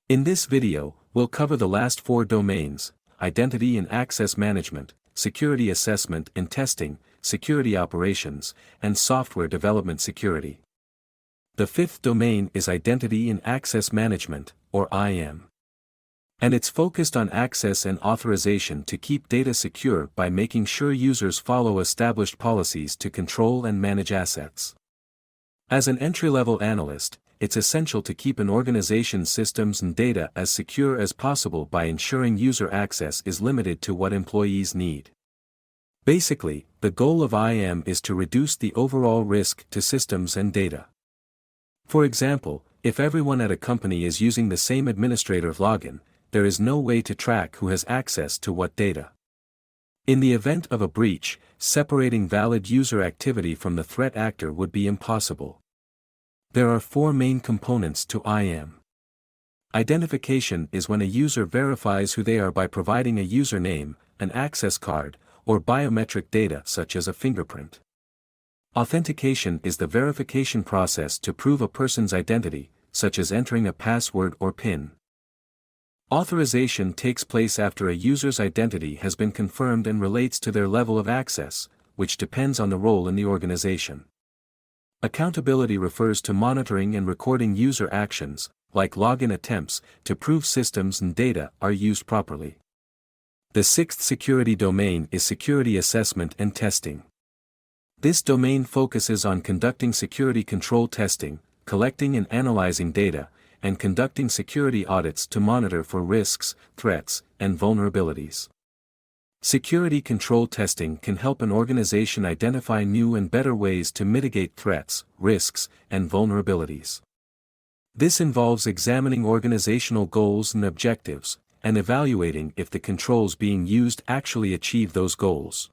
In this video, we'll cover the last four domains: identity and access management, security assessment and testing, security operations, and software development security. The fifth domain is identity and access management, or IAM. And it's focused on access and authorization to keep data secure by making sure users follow established policies to control and manage assets. As an entry-level analyst, it's essential to keep an organization's systems and data as secure as possible by ensuring user access is limited to what employees need. Basically, the goal of IAM is to reduce the overall risk to systems and data. For example, if everyone at a company is using the same administrator login, there is no way to track who has access to what data. In the event of a breach, separating valid user activity from the threat actor would be impossible. There are four main components to IAM. Identification is when a user verifies who they are by providing a username, an access card, or biometric data such as a fingerprint. Authentication is the verification process to prove a person's identity, such as entering a password or PIN. Authorization takes place after a user's identity has been confirmed and relates to their level of access, which depends on the role in the organization. Accountability refers to monitoring and recording user actions, like login attempts, to prove systems and data are used properly. The sixth security domain is security assessment and testing. This domain focuses on conducting security control testing, collecting and analyzing data, and conducting security audits to monitor for risks, threats, and vulnerabilities. Security control testing can help an organization identify new and better ways to mitigate threats, risks, and vulnerabilities. This involves examining organizational goals and objectives, and evaluating if the controls being used actually achieve those goals.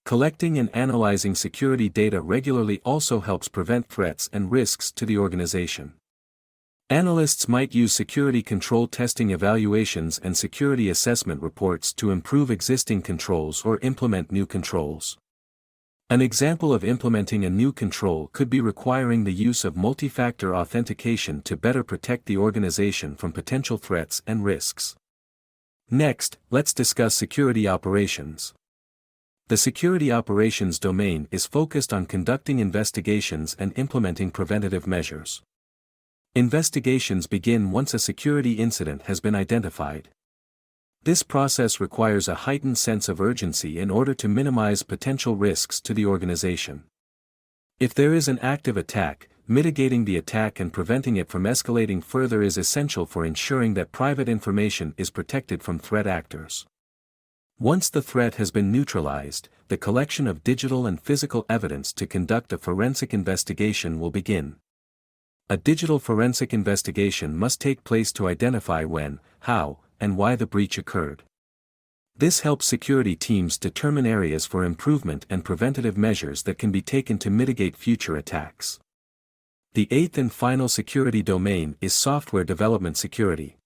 Collecting and analyzing security data regularly also helps prevent threats and risks to the organization. Analysts might use security control testing evaluations and security assessment reports to improve existing controls or implement new controls. An example of implementing a new control could be requiring the use of multi-factor authentication to better protect the organization from potential threats and risks. Next, let's discuss security operations. The security operations domain is focused on conducting investigations and implementing preventative measures. Investigations begin once a security incident has been identified. This process requires a heightened sense of urgency in order to minimize potential risks to the organization. If there is an active attack, mitigating the attack and preventing it from escalating further is essential for ensuring that private information is protected from threat actors. Once the threat has been neutralized, the collection of digital and physical evidence to conduct a forensic investigation will begin. A digital forensic investigation must take place to identify when, how, and why the breach occurred. This helps security teams determine areas for improvement and preventative measures that can be taken to mitigate future attacks. The eighth and final security domain is software development security.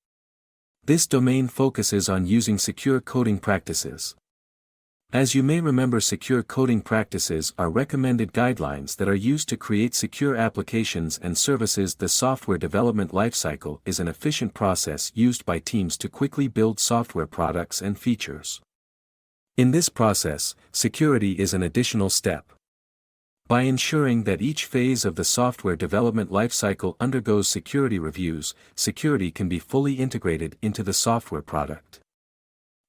This domain focuses on using secure coding practices. As you may remember, secure coding practices are recommended guidelines that are used to create secure applications and services. The software development lifecycle is an efficient process used by teams to quickly build software products and features. In this process, security is an additional step. By ensuring that each phase of the software development lifecycle undergoes security reviews, security can be fully integrated into the software product.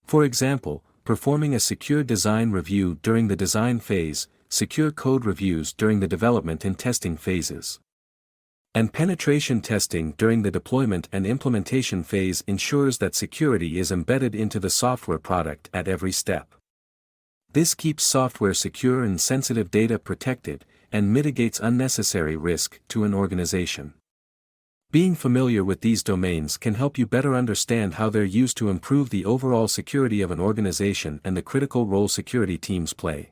For example, performing a secure design review during the design phase, secure code reviews during the development and testing phases, and penetration testing during the deployment and implementation phase ensures that security is embedded into the software product at every step. This keeps software secure and sensitive data protected, and mitigates unnecessary risk to an organization. Being familiar with these domains can help you better understand how they're used to improve the overall security of an organization and the critical role security teams play.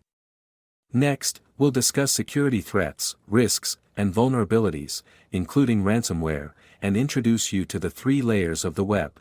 Next, we'll discuss security threats, risks, and vulnerabilities, including ransomware, and introduce you to the three layers of the web.